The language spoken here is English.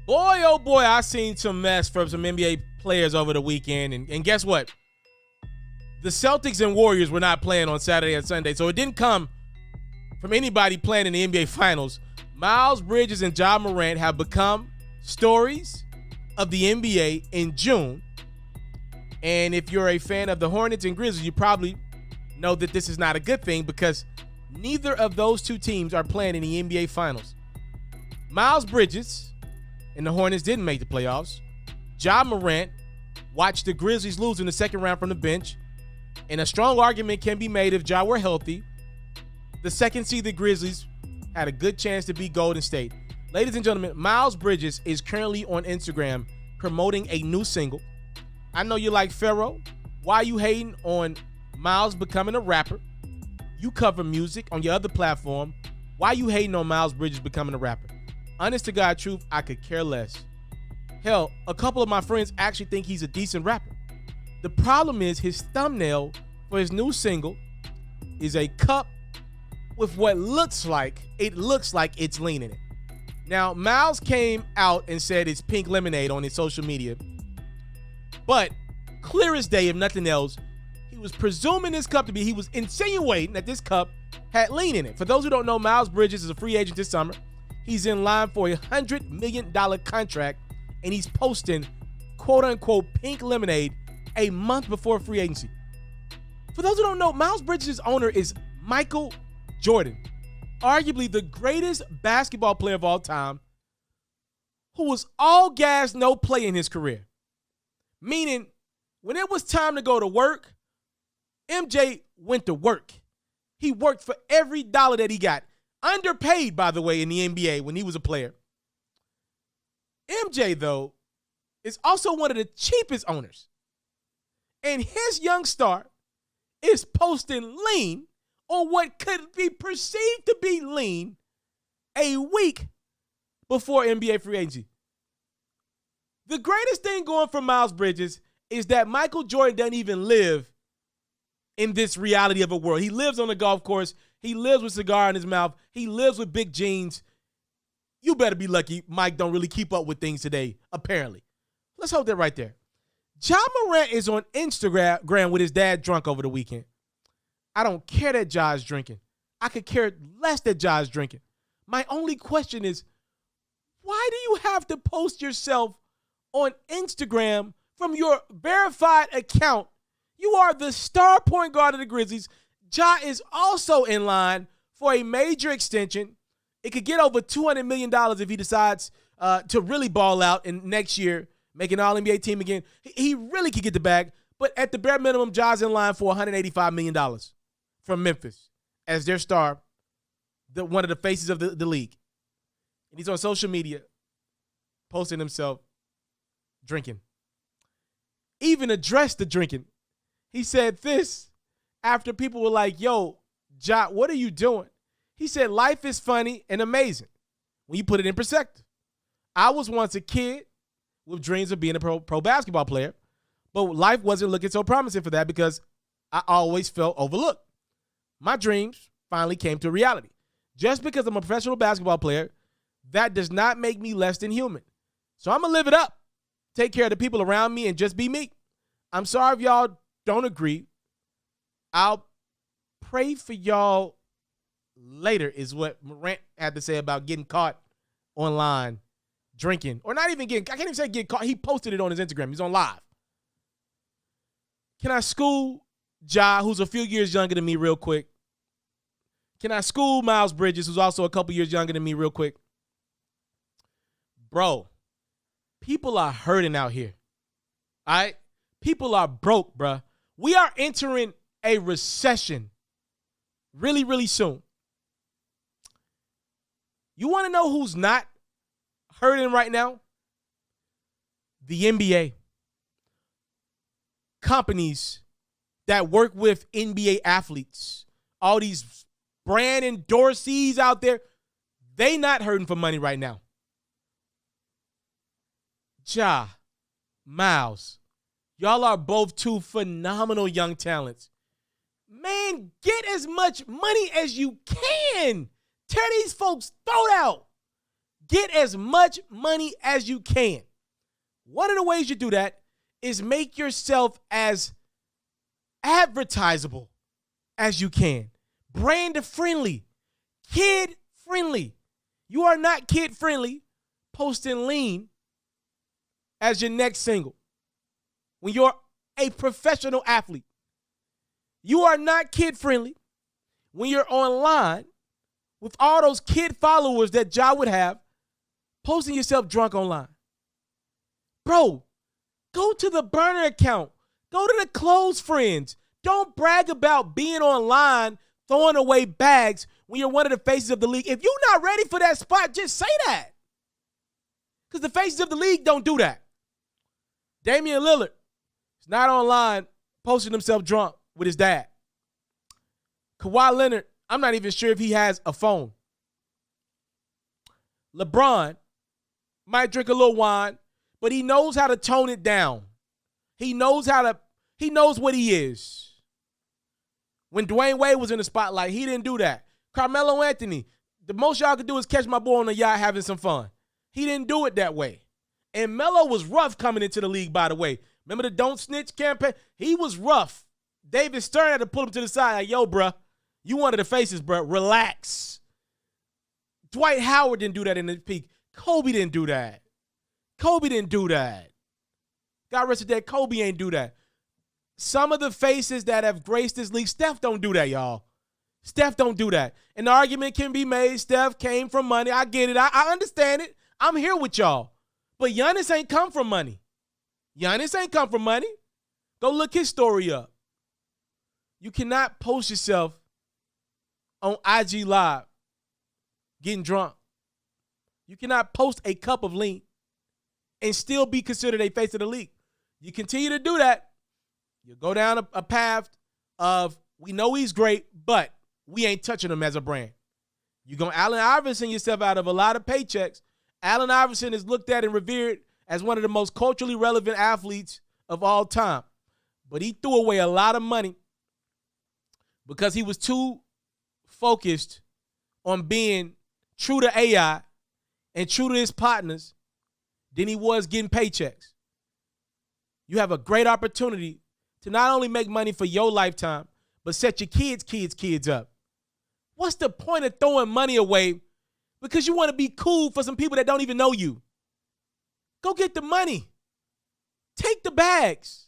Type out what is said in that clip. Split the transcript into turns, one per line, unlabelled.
Boy, oh boy, I seen some mess from some NBA players over the weekend. And guess what? The Celtics and Warriors were not playing on Saturday and Sunday, so it didn't come from anybody playing in the NBA Finals. Miles Bridges and Ja Morant have become stories of the NBA in June. And if you're a fan of the Hornets and Grizzlies, you probably know that this is not a good thing because neither of those two teams are playing in the NBA Finals. Miles Bridges and the Hornets didn't make the playoffs. Ja Morant watched the Grizzlies lose in the second round from the bench. And a strong argument can be made if Ja were healthy. The second seeded Grizzlies had a good chance to beat Golden State. Ladies and gentlemen, Miles Bridges is currently on Instagram promoting a new single. I know you like Pharaoh. Why are you hating on Miles becoming a rapper? You cover music on your other platform. Why are you hating on Miles Bridges becoming a rapper? Honest to God truth, I could care less. Hell, a couple of my friends actually think he's a decent rapper. The problem is his thumbnail for his new single is a cup with what looks like it's lean in it. Now, Miles came out and said it's pink lemonade on his social media. But clear as day, if nothing else, he was presuming this cup to be, he was insinuating that this cup had lean in it. For those who don't know, Miles Bridges is a free agent this summer. He's in line for a $100 million contract, and he's posting quote-unquote pink lemonade a month before free agency. For those who don't know, Miles Bridges' owner is Michael Jordan, arguably the greatest basketball player of all time, who was all gas, no play in his career. Meaning, when it was time to go to work, MJ went to work. He worked for every dollar that he got. Underpaid, by the way, in the NBA when he was a player. MJ, though, is also one of the cheapest owners. And his young star is posting lean on what could be perceived to be lean a week before NBA free agency. The greatest thing going for Miles Bridges is that Michael Jordan doesn't even live in this reality of a world. He lives on a golf course. He lives with a cigar in his mouth. He lives with big jeans. You better be lucky Mike don't really keep up with things today, apparently. Let's hold that right there. Ja Morant is on Instagram with his dad drunk over the weekend. I don't care that Ja's drinking. I could care less that Ja's drinking. My only question is, why do you have to post yourself on Instagram from your verified account? You are the star point guard of the Grizzlies. Ja is also in line for a major extension. It could get over $200 million if he decides to really ball out in next year, make an All-NBA team again. He really could get the bag. But at the bare minimum, Ja's in line for $185 million from Memphis as their star, one of the faces of the league. And he's on social media posting himself drinking. Even addressed the drinking. He said this after people were like, yo, Ja, what are you doing? He said, life is funny and amazing when you put it in perspective. I was once a kid with dreams of being a pro basketball player, but life wasn't looking so promising for that because I always felt overlooked. My dreams finally came to reality. Just because I'm a professional basketball player, that does not make me less than human. So I'm going to live it up, take care of the people around me, and just be me. I'm sorry if y'all don't agree. I'll pray for y'all later is what Morant had to say about getting caught online drinking. Or not even getting, I can't even say get caught. He posted it on his Instagram. He's on live. Can I school Ja, who's a few years younger than me, real quick? Can I school Miles Bridges, who's also a couple years younger than me, real quick? Bro, people are hurting out here. All right? People are broke, bruh. We are entering a recession really, really soon. You want to know who's not hurting right now? The NBA. Companies that work with NBA athletes, all these brand endorsees out there, they not hurting for money right now. Ja, Miles, y'all are both two phenomenal young talents. Man, get as much money as you can. Tear these folks' throat out. Get as much money as you can. One of the ways you do that is make yourself as advertisable as you can. Brand friendly. Kid friendly. You are not kid friendly posting lean as your next single when you're a professional athlete. You are not kid friendly when you're online with all those kid followers that Ja would have, posting yourself drunk online. Bro, go to the burner account. Go to the close friends. Don't brag about being online, throwing away bags when you're one of the faces of the league. If you're not ready for that spot, just say that. Because the faces of the league don't do that. Damian Lillard is not online posting himself drunk with his dad. Kawhi Leonard, I'm not even sure if he has a phone. LeBron might drink a little wine, but he knows how to tone it down. He knows what he is. When Dwayne Wade was in the spotlight, he didn't do that. Carmelo Anthony, the most y'all could do is catch my boy on the yacht having some fun. He didn't do it that way. And Melo was rough coming into the league, by the way. Remember the Don't Snitch campaign? He was rough. David Stern had to pull him to the side like, yo, bruh, you one of the faces, bruh. Relax. Dwight Howard didn't do that in his peak. Kobe didn't do that. Kobe didn't do that. God rest his dead, Kobe ain't do that. Some of the faces that have graced this league, Steph don't do that, y'all. Steph don't do that. And the argument can be made, Steph came from money. I get it. I understand it. I'm here with y'all. But Giannis ain't come from money. Giannis ain't come from money. Go look his story up. You cannot post yourself on IG Live getting drunk. You cannot post a cup of lean and still be considered a face of the league. You continue to do that, you go down a path of, we know he's great, but we ain't touching him as a brand. You're going to Allen Iverson yourself out of a lot of paychecks. Allen Iverson is looked at and revered as one of the most culturally relevant athletes of all time. But he threw away a lot of money because he was too focused on being true to AI and true to his partners than he was getting paychecks. You have a great opportunity to not only make money for your lifetime, but set your kids up. What's the point of throwing money away because you want to be cool for some people that don't even know you? Go get the money. Take the bags.